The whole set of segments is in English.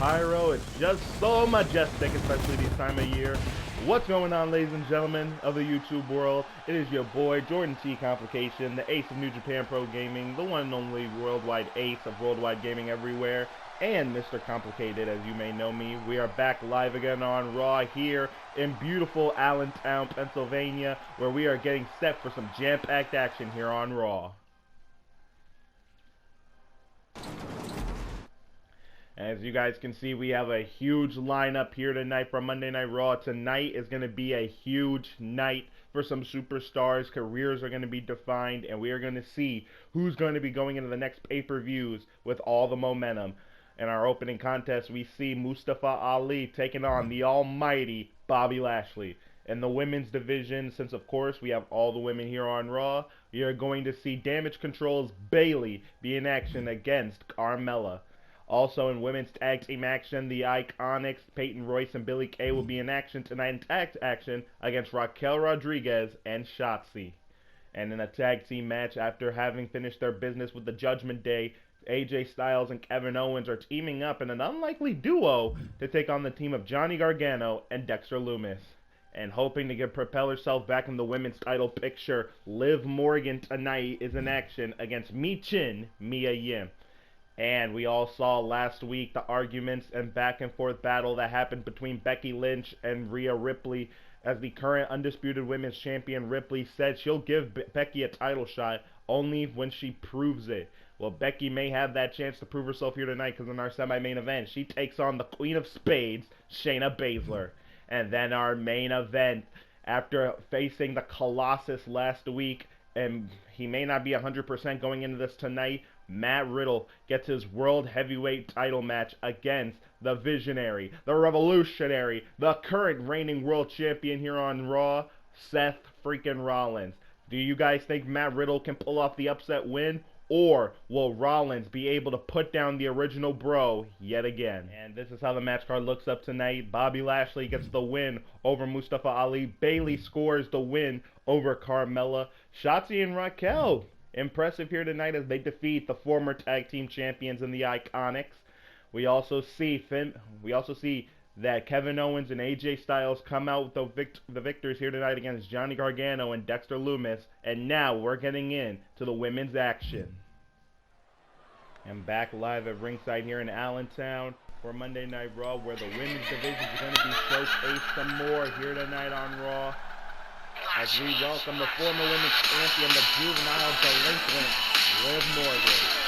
pyro. It's just so majestic, especially this time of year. What's going on, ladies and gentlemen of the YouTube world? It is your boy, Jordan T. Complication, the ace of New Japan Pro Gaming, the one and only worldwide ace of worldwide gaming everywhere, and Mr. Complicated, as you may know me. We are back live again on Raw here in beautiful Allentown, Pennsylvania, where we are getting set for some jam-packed action here on Raw. As you guys can see, we have a huge lineup here tonight for Monday Night Raw. Tonight is going to be a huge night for some superstars. Careers are going to be defined, and we are going to see who's going to be going into the next pay-per-views with all the momentum. In our opening contest, we see Mustafa Ali taking on the almighty Bobby Lashley. In the women's division, since of course we have all the women here on Raw, we are going to see Damage Control's Bayley be in action against Carmella. Also in women's tag team action, the Iconics, Peyton Royce and Billie Kay will be in action tonight in tag action against Raquel Rodriguez and Shotzi. And in a tag team match, after having finished their business with the Judgment Day, AJ Styles and Kevin Owens are teaming up in an unlikely duo to take on the team of Johnny Gargano and Dexter Lumis. And hoping to propel herself back in the women's title picture, Liv Morgan tonight is in action against Michin Mia Yim. And we all saw last week the arguments and back and forth battle that happened between Becky Lynch and Rhea Ripley, as the current undisputed women's champion Ripley said she'll give Becky a title shot only when she proves it. Well, Becky may have that chance to prove herself here tonight, because in our semi-main event, she takes on the Queen of Spades, Shayna Baszler. And then our main event, after facing the Colossus last week, and he may not be 100% going into this tonight, Matt Riddle gets his World Heavyweight title match against the Visionary, the Revolutionary, the current reigning World Champion here on Raw, Seth freaking Rollins. Do you guys think Matt Riddle can pull off the upset win? Or will Rollins be able to put down the original bro yet again? And this is how the match card looks up tonight. Bobby Lashley gets the win over Mustafa Ali. Bayley scores the win over Carmella. Shotzi and Raquel, impressive here tonight as they defeat the former tag team champions in the Iconics. We also see that Kevin Owens and AJ Styles come out with the victors here tonight against Johnny Gargano and Dexter Lumis. And now we're getting into the women's action. And back live at ringside here in Allentown for Monday Night Raw, where the women's division is going to be showcased some more here tonight on Raw, as we welcome the former women's champion, the juvenile delinquent, Liv Morgan.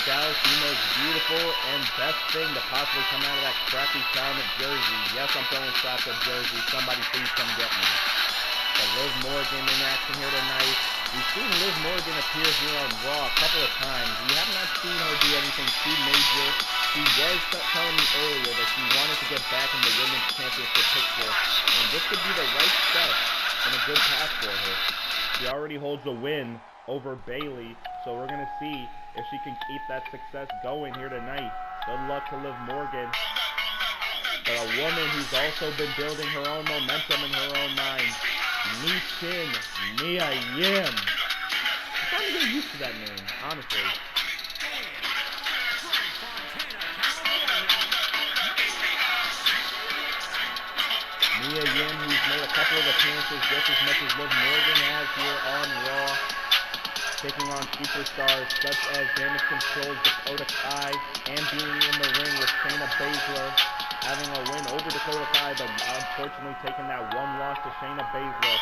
Dallas, the most beautiful and best thing to possibly come out of that crappy town of Jersey. Yes, I'm throwing shots at Jersey. Somebody please come get me. But Liv Morgan in action here tonight. We've seen Liv Morgan appear here on Raw a couple of times. We have not seen her do anything too major. She was telling me earlier that she wanted to get back in the women's championship picture, and this could be the right step and a good path for her. She already holds a win over Bayley, so we're going to see if she can keep that success going here tonight. Good luck to Liv Morgan. But a woman who's also been building her own momentum in her own mind, Michin Mia Yim. I'm trying to get used to that name, honestly. Mia Yim, who's made a couple of appearances just as much as Liv Morgan has here on Raw, taking on superstars such as Damage Control's Dakota Kai, and being in the ring with Shayna Baszler, having a win over Dakota Kai, but unfortunately taking that one loss to Shayna Baszler.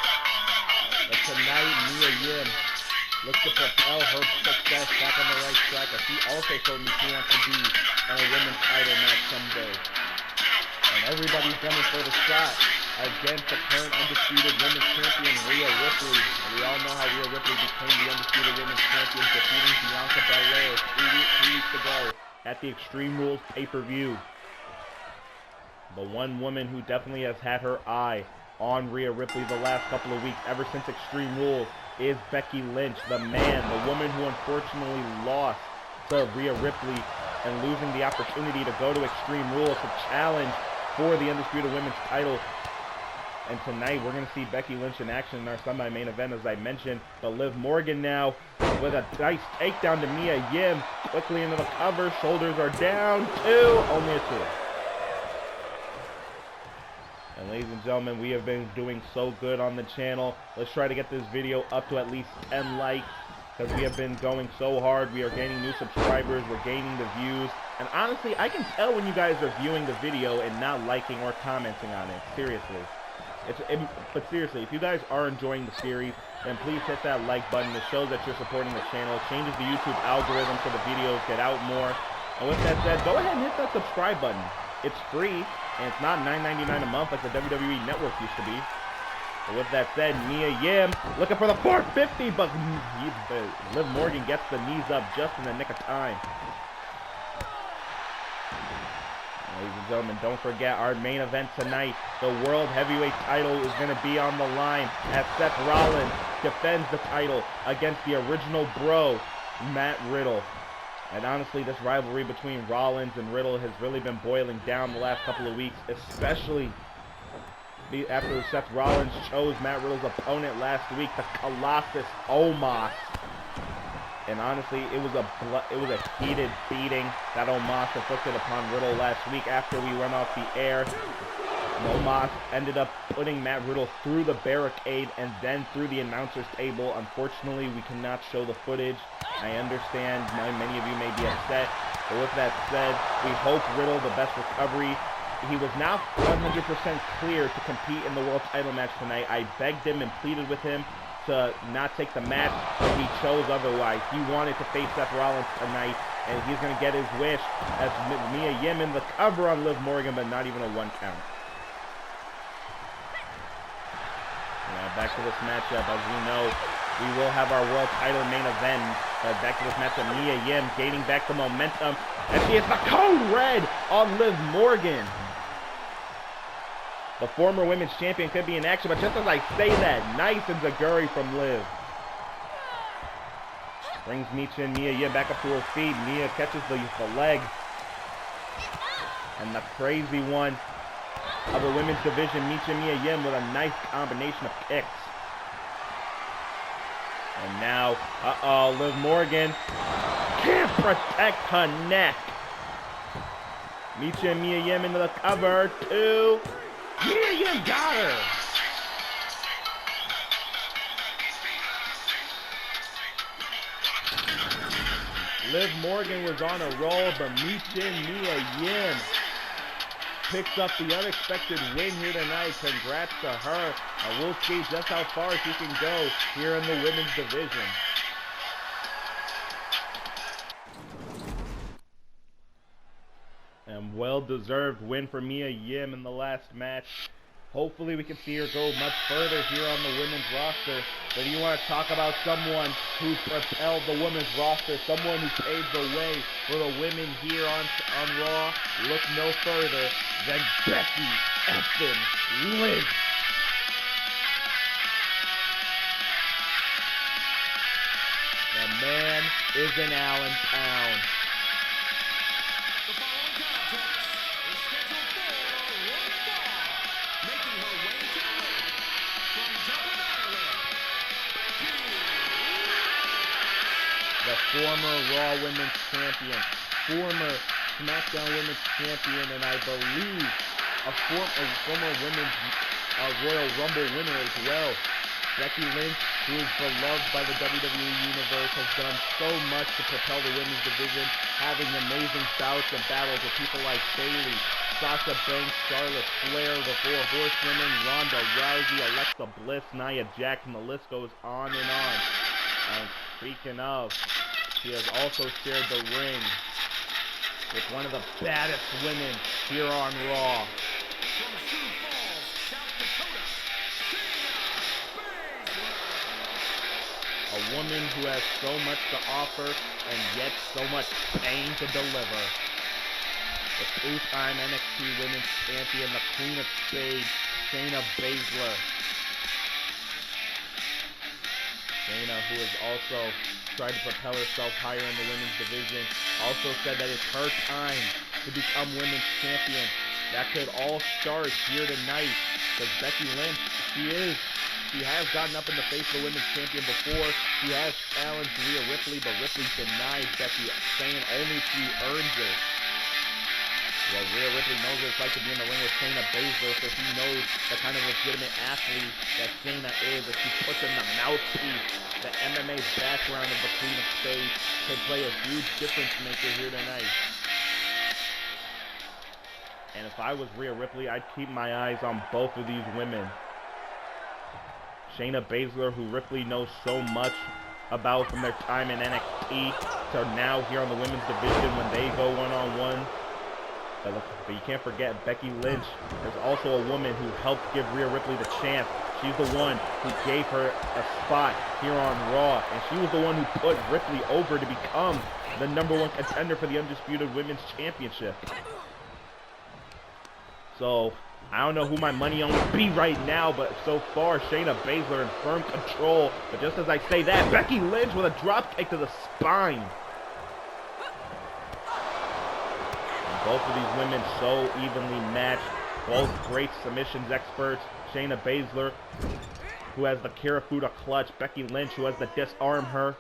But tonight, Mia Yim looks to propel her success back on the right track, as she also told me she wants to be in a women's title match someday. And everybody's gunning for the shot against the current undisputed women's champion, Rhea Ripley. And we all know how Rhea Ripley became the undisputed women's champion, defeating Bianca Belair 3 weeks ago at the Extreme Rules pay-per-view. The one woman who definitely has had her eye on Rhea Ripley the last couple of weeks, ever since Extreme Rules, is Becky Lynch, the woman who unfortunately lost to Rhea Ripley and losing the opportunity to go to Extreme Rules to challenge for the undisputed women's title And tonight, we're going to see Becky Lynch in action in our Sunday main event, as I mentioned. But Liv Morgan now with a nice takedown to Mia Yim. Quickly into the cover. Shoulders are down. 2. Only a 2. And ladies and gentlemen, we have been doing so good on the channel. Let's try to get this video up to at least 10 likes, because we have been going so hard. We are gaining new subscribers. We're gaining the views. And honestly, I can tell when you guys are viewing the video and not liking or commenting on it. Seriously. But seriously, if you guys are enjoying the series, then please hit that like button. It shows that you're supporting the channel. It changes the YouTube algorithm so the videos get out more. And with that said, go ahead and hit that subscribe button. It's free, and it's not $9.99 a month like the WWE Network used to be. But with that said, Mia Yim looking for the 450, but Liv Morgan gets the knees up just in the nick of time. Ladies and gentlemen, don't forget our main event tonight. The World Heavyweight title is going to be on the line as Seth Rollins defends the title against the original bro, Matt Riddle. And honestly, this rivalry between Rollins and Riddle has really been boiling down the last couple of weeks, especially after Seth Rollins chose Matt Riddle's opponent last week, the Colossus Omos. And honestly, it was a heated beating that Omos inflicted upon Riddle last week after we went off the air. And Omos ended up putting Matt Riddle through the barricade and then through the announcer's table. Unfortunately, we cannot show the footage. I understand many of you may be upset. But with that said, we hope Riddle the best recovery. He was now 100% clear to compete in the world title match tonight. I begged him and pleaded with him to not take the match, but he chose otherwise. He wanted to face Seth Rollins tonight, and he's going to get his wish as Mia Yim in the cover on Liv Morgan, but not even a 1 count. Now back to this matchup. As we know, we will have our world title main event. But back to this matchup, Mia Yim gaining back the momentum, and she hits the code red on Liv Morgan. The former women's champion could be in action, but just as I say that, nice enziguri from Liv. Brings Mia Yim back up to her feet. Mia catches the leg. And the crazy one of the women's division, Mia Yim with a nice combination of kicks. And now, Liv Morgan can't protect her neck. Mia Yim into the cover. 2. Mia Yim got her. Liv Morgan was on a roll, but Mia Yim picks up the unexpected win here tonight. Congrats to her. And we'll see just how far she can go here in the women's division. And well-deserved win for Mia Yim in the last match. Hopefully we can see her go much further here on the women's roster. But you want to talk about someone who propelled the women's roster, someone who paved the way for the women here on Raw, look no further than Becky effing Lynch. The man is in Allentown. The following contest is scheduled for one fall, making her way to the ring from Dublin, Ireland, Becky Lynch. The former Raw Women's Champion, former SmackDown Women's Champion, and I believe a former Women's Royal Rumble winner as well. Becky Lynch, who is beloved by the WWE Universe, has done so much to propel the women's division, having amazing bouts and battles with people like Bayley, Sasha Banks, Charlotte Flair, the 4 Horsewomen, Ronda Rousey, Alexa Bliss, Nia Jax, and the list goes on and on. And speaking of, she has also shared the ring with one of the baddest women here on Raw. From Sioux Falls, South Dakota, Shayna Baszler. A woman who has so much to offer and yet so much pain to deliver. The 2-time NXT Women's Champion, the Queen of Spades, Shayna Baszler. Shayna, who has also tried to propel herself higher in the women's division, also said that it's her time to become women's champion. That could all start here tonight Because Becky Lynch, she has gotten up in the face of the women's champion before. She has challenged Rhea Ripley, but Ripley denied Becky, saying only she earns it. Well, Rhea Ripley knows what it's like to be in the ring with Shayna Baszler, so she knows the kind of legitimate athlete that Shayna is, that she puts in the mouthpiece. The MMA background of the Queen of Spades could play a huge difference maker here tonight. And if I was Rhea Ripley, I'd keep my eyes on both of these women. Shayna Baszler, who Ripley knows so much about from their time in NXT, to now here on the women's division when they go one-on-one. But you can't forget Becky Lynch is also a woman who helped give Rhea Ripley the chance. She's the one who gave her a spot here on Raw, and she was the one who put Ripley over to become the #1 contender for the Undisputed Women's Championship. So, I don't know who my money on would be right now, but so far, Shayna Baszler in firm control. But just as I say that, Becky Lynch with a dropkick to the spine. And both of these women so evenly matched. Both great submissions experts. Shayna Baszler, who has the Karafuda clutch. Becky Lynch, who has the disarm her.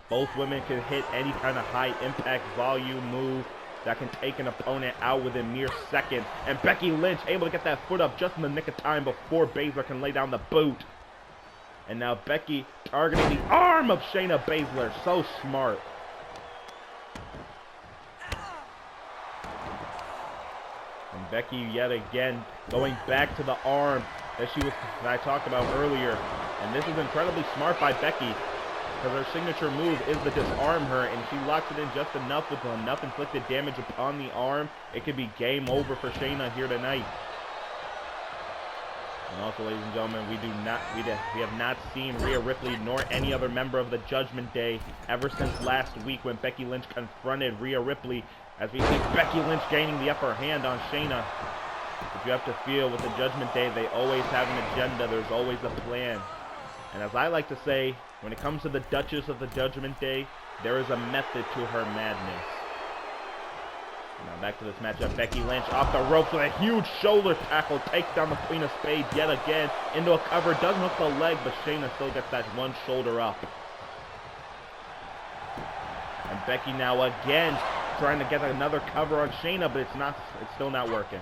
Both women can hit any kind of high impact volume move that can take an opponent out within mere seconds. And Becky Lynch able to get that foot up just in the nick of time before Baszler can lay down the boot. And now Becky targeting the arm of Shayna Baszler. So smart. And Becky yet again going back to the arm that I talked about earlier. And this is incredibly smart by Becky, because her signature move is to disarm her, and she locks it in just enough with enough inflicted damage upon the arm. It could be game over for Shayna here tonight. And also, ladies and gentlemen, we have not seen Rhea Ripley nor any other member of the Judgment Day ever since last week when Becky Lynch confronted Rhea Ripley, as we see Becky Lynch gaining the upper hand on Shayna. But you have to feel with the Judgment Day, they always have an agenda. There's always a plan. And as I like to say, when it comes to the Duchess of the Judgment Day, there is a method to her madness. Now back to this matchup. Becky Lynch off the ropes with a huge shoulder tackle. Takes down the Queen of Spades yet again into a cover. Doesn't hook the leg, but Shayna still gets that one shoulder up. And Becky now again trying to get another cover on Shayna, but it's still not working.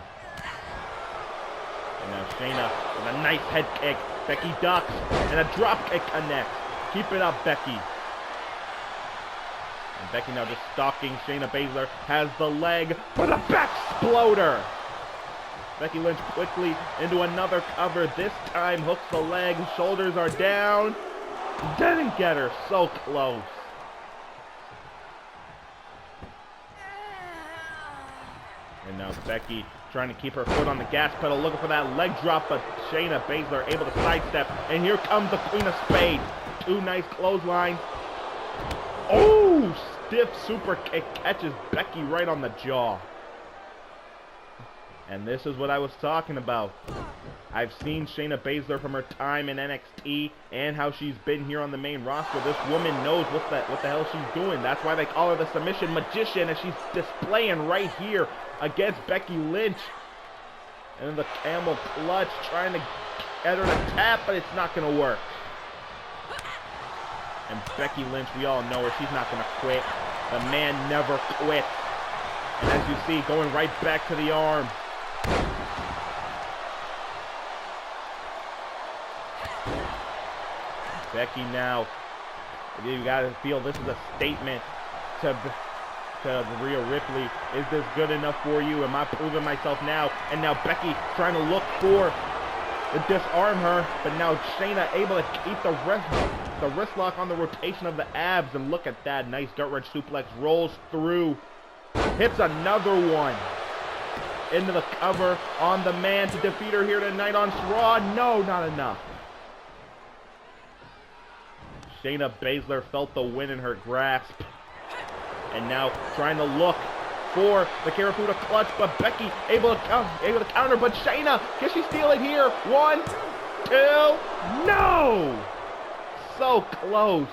And now Shayna with a nice head kick. Becky ducks, and a drop kick connects. Keep it up, Becky. And Becky now just stalking Shayna Baszler. Has the leg for the back exploder. Becky Lynch quickly into another cover. This time hooks the leg. Shoulders are down. Didn't get her. So close. And now Becky trying to keep her foot on the gas pedal, looking for that leg drop, but Shayna Baszler able to sidestep. And here comes the Queen of Spades. Two nice clotheslines. Oh, stiff super kick catches Becky right on the jaw. And this is what I was talking about. I've seen Shayna Baszler from her time in NXT and how she's been here on the main roster. This woman knows what the hell she's doing. That's why they call her the submission magician, and she's displaying right here against Becky Lynch. And the camel clutch trying to get her to tap, but it's not going to work. And Becky Lynch, we all know her. She's not going to quit. The man never quits. And as you see, going right back to the arm. Becky now, you gotta feel this is a statement to Rhea Ripley. Is this good enough for you? Am I proving myself now? And now Becky trying to look for to disarm her, but now Shayna able to keep the wrist lock on the rotation of the abs. And look at that nice dirt red suplex, rolls through, hits another one into the cover on the man to defeat her here tonight on Raw. No, not enough. Shayna Baszler felt the win in her grasp. And now trying to look for the Karafuda clutch, but Becky able to counter. But Shayna, can she steal it here? 1, 2, no! So close.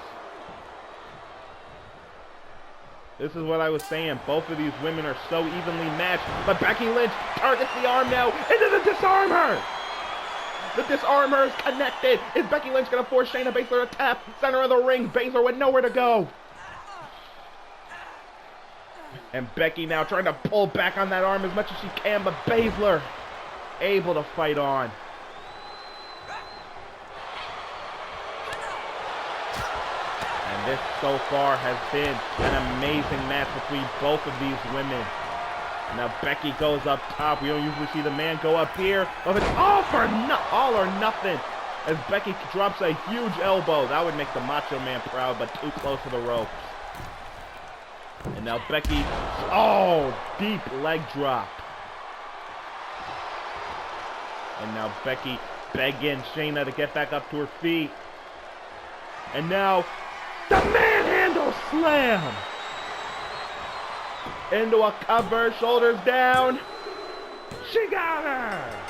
This is what I was saying. Both of these women are so evenly matched. But Becky Lynch targets the arm now into the disarm her. The disarmer is connected. Is Becky Lynch going to force Shayna Baszler to tap? Center of the ring. Baszler with nowhere to go. And Becky now trying to pull back on that arm as much as she can, but Baszler able to fight on. And this so far has been an amazing match between both of these women. Now Becky goes up top. We don't usually see the man go up here, but it's all or nothing. As Becky drops a huge elbow. That would make the Macho Man proud, but too close to the ropes. And now Becky, deep leg drop. And now Becky begging Shayna to get back up to her feet. And now the manhandle slam. Into a cover, shoulders down. She got her.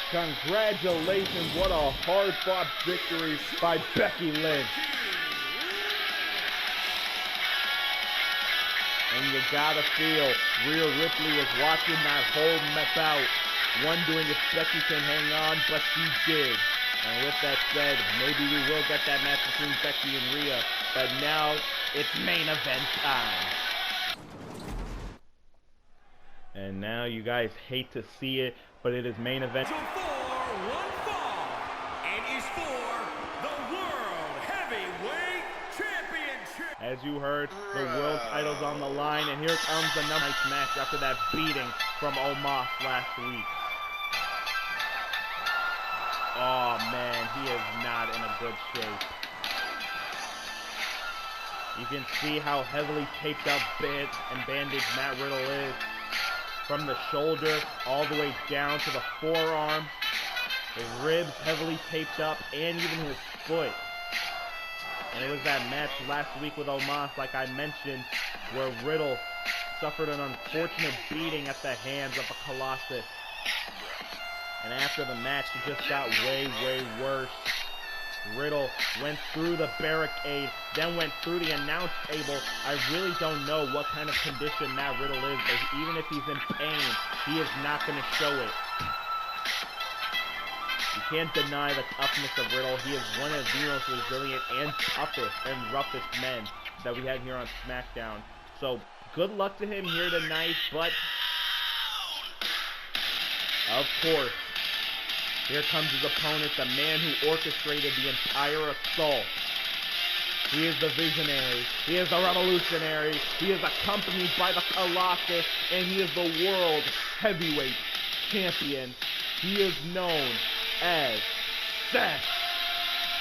Congratulations, what a hard-fought victory by Becky Lynch. And you gotta feel Rhea Ripley was watching that whole bout, wondering if Becky can hang on, but she did. And with that said, maybe we will get that match between Becky and Rhea, but now it's main event time. And now you guys hate to see it, but it is main event. For one fall, and is for the World Heavyweight Championship. As you heard, the world title's on the line, and here comes another nice match after that beating from Omos last week. Oh man, he is not in a good shape. You can see how heavily taped up and bandaged Matt Riddle is. From the shoulder all the way down to the forearm. His ribs heavily taped up, and even his foot. And it was that match last week with Omos, like I mentioned, where Riddle suffered an unfortunate beating at the hands of a Colossus. And after the match, it just got way, way worse. Riddle went through the barricade, then went through the announce table. I really don't know what kind of condition Matt Riddle is, but even if he's in pain, he is not going to show it. You can't deny the toughness of Riddle. He is one of the most resilient and toughest and roughest men that we have here on SmackDown. So, good luck to him here tonight, but of course, here comes his opponent, the man who orchestrated the entire assault. He is the visionary. He is the revolutionary. He is accompanied by the Colossus, and he is the world heavyweight champion. He is known as Seth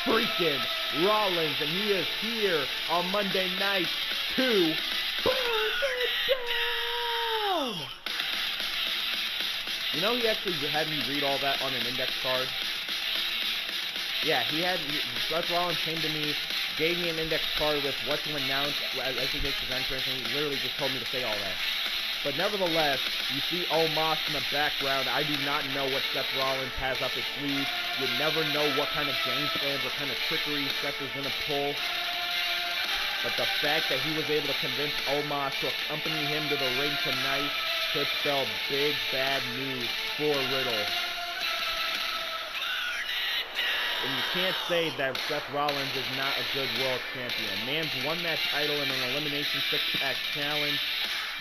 freaking Rollins, and he is here on Monday night to burn it down. You know, he actually had me read all that on an index card. Yeah, Seth Rollins came to me, gave me an index card with what to announce as he makes his entrance, and he literally just told me to say all that. But nevertheless, you see Omos in the background. I do not know what Seth Rollins has up his sleeve. You never know what kind of game plans, what kind of trickery Seth is going to pull. But the fact that he was able to convince Omos to accompany him to the ring tonight could spell big bad news for Riddle. And you can't say that Seth Rollins is not a good world champion. Man's won that title in an elimination six-pack challenge.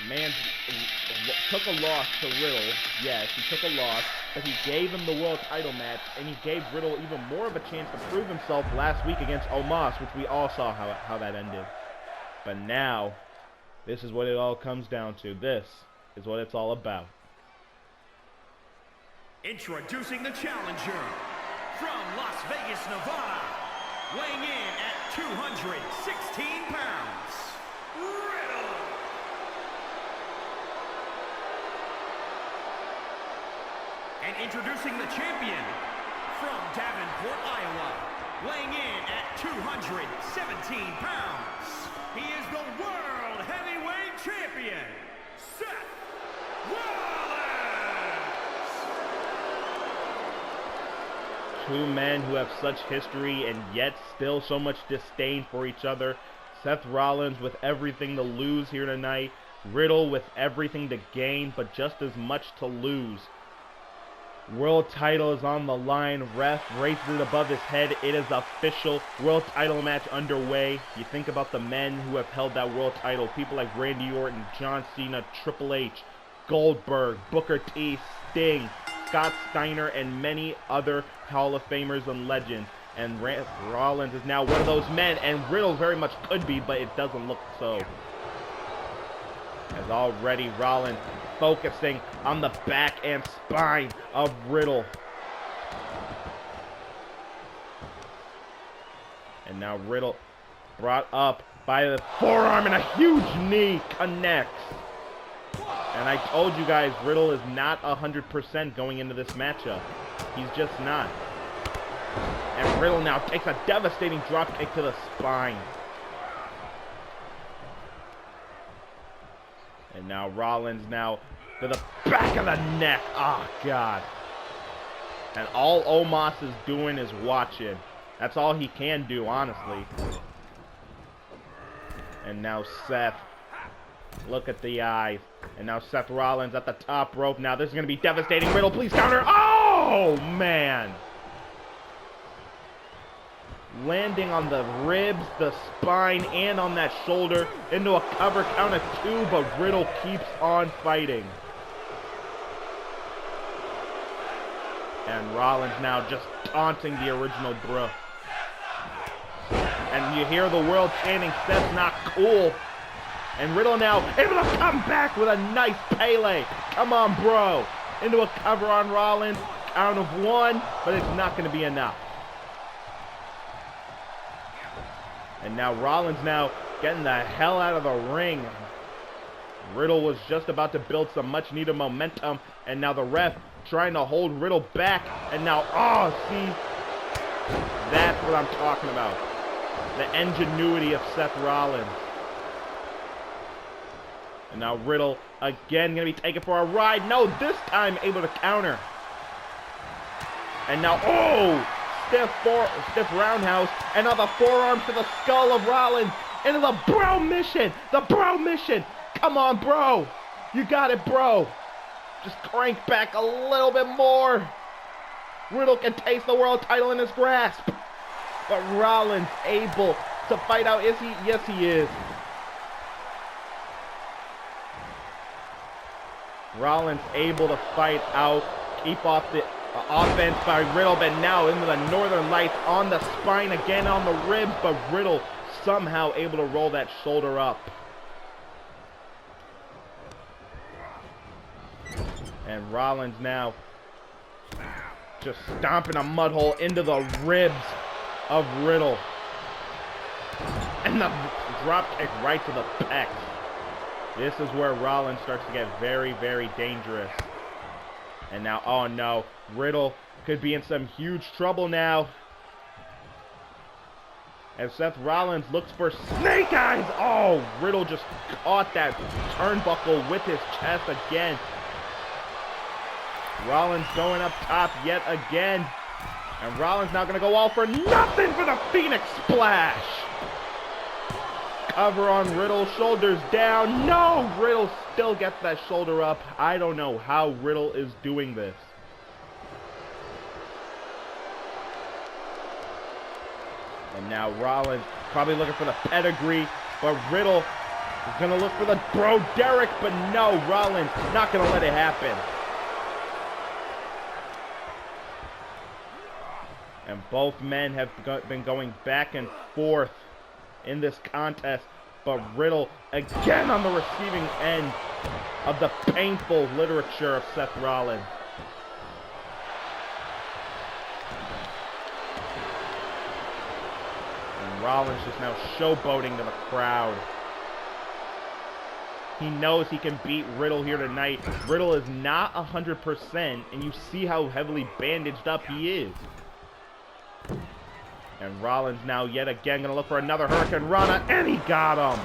Man took a loss to Riddle. Yes, he took a loss, but he gave him the world title match, and he gave Riddle even more of a chance to prove himself last week against Omos, which we all saw how that ended. But now, this is what it all comes down to. This is what it's all about. Introducing the challenger from Las Vegas, Nevada, weighing in at 216 pounds, Riddle. And introducing the champion from Davenport, Iowa, weighing in at 217 pounds, he is the World Heavyweight Champion, Seth Rollins! Two men who have such history and yet still so much disdain for each other. Seth Rollins with everything to lose here tonight, Riddle with everything to gain, but just as much to lose. World title is on the line. Ref raises it above his head. It is official. World title match underway. You think about the men who have held that world title. People like Randy Orton, John Cena, Triple H, Goldberg, Booker T, Sting, Scott Steiner, and many other Hall of Famers and legends. And Rollins is now one of those men, and Riddle very much could be, but it doesn't look so. As already Rollins focusing on the back and spine of Riddle. And now Riddle brought up by the forearm, and a huge knee connects. And I told you guys, Riddle is not 100% going into this matchup. He's just not. And Riddle now takes a devastating drop kick to the spine. And now Rollins now to the back of the neck. Oh, God. And all Omos is doing is watching. That's all he can do, honestly. And now Seth. Look at the eyes. And now Seth Rollins at the top rope. Now this is going to be devastating. Riddle, please counter. Oh, man. Landing on the ribs, the spine, and on that shoulder into a cover count of 2, but Riddle keeps on fighting. And Rollins now just taunting the original bro. And you hear the world chanting, Seth's not cool. And Riddle now able to come back with a nice Pele. Come on, bro. Into a cover on Rollins. Count of 1, but it's not going to be enough. And now Rollins now getting the hell out of the ring. Riddle was just about to build some much needed momentum. And now the ref trying to hold Riddle back. And now, oh, see, that's what I'm talking about. The ingenuity of Seth Rollins. And now Riddle again going to be taken for a ride. No, this time able to counter. And now, oh! Stiff roundhouse, and now the forearm to the skull of Rollins into the bro mission. The bro mission. Come on, bro. You got it, bro. Just crank back a little bit more. Riddle can taste the world title in his grasp. But Rollins able to fight out. Is he? Yes, he is. Rollins able to fight out. Keep off the offense by Riddle, but now into the Northern Lights on the spine, again on the ribs, but Riddle somehow able to roll that shoulder up. And Rollins now just stomping a mud hole into the ribs of Riddle. And the drop kick right to the pecs. This is where Rollins starts to get very, very dangerous. And now, oh no, Riddle could be in some huge trouble now. As Seth Rollins looks for snake eyes. Oh, Riddle just caught that turnbuckle with his chest again. Rollins going up top yet again. And Rollins now going to go all for nothing for the Phoenix Splash. Cover on Riddle, shoulders down. No, Riddle still gets that shoulder up. I don't know how Riddle is doing this. And now Rollins probably looking for the pedigree, but Riddle is going to look for the Bro Derek, but no, Rollins not going to let it happen. And both men have been going back and forth in this contest, but Riddle again on the receiving end of the painful literature of Seth Rollins. And Rollins just now showboating to the crowd. He knows he can beat Riddle here tonight. Riddle is not 100%, and you see how heavily bandaged up he is. And Rollins now yet again going to look for another Hurricane Rana, and he got him.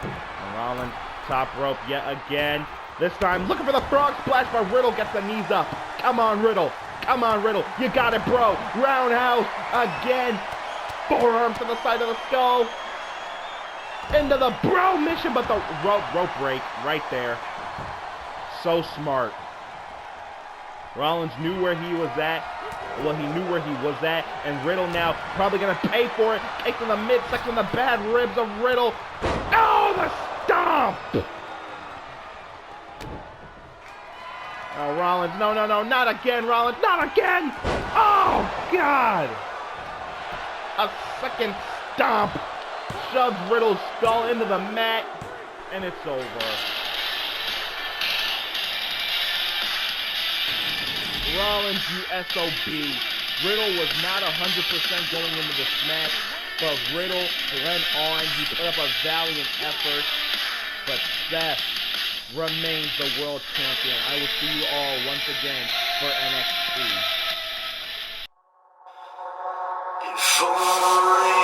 And Rollins top rope yet again. This time looking for the frog splash, but Riddle gets the knees up. Come on, Riddle. Come on, Riddle. You got it, bro. Roundhouse again. Forearm to the side of the skull. into the bro mission, but the rope break right there. So smart. Rollins knew where he was at. Well, he knew where he was at, and Riddle now probably gonna pay for it. Takes in the midsection, the bad ribs of Riddle. Oh, the stomp! Oh, Rollins, no, not again, Rollins, not again! Oh, God! A second stomp shoves Riddle's skull into the mat, and it's over. Rollins, you SOB. Riddle was not 100% going into the smash, but Riddle went on. He put up a valiant effort, but Seth remains the world champion. I will see you all once again for NXT. If only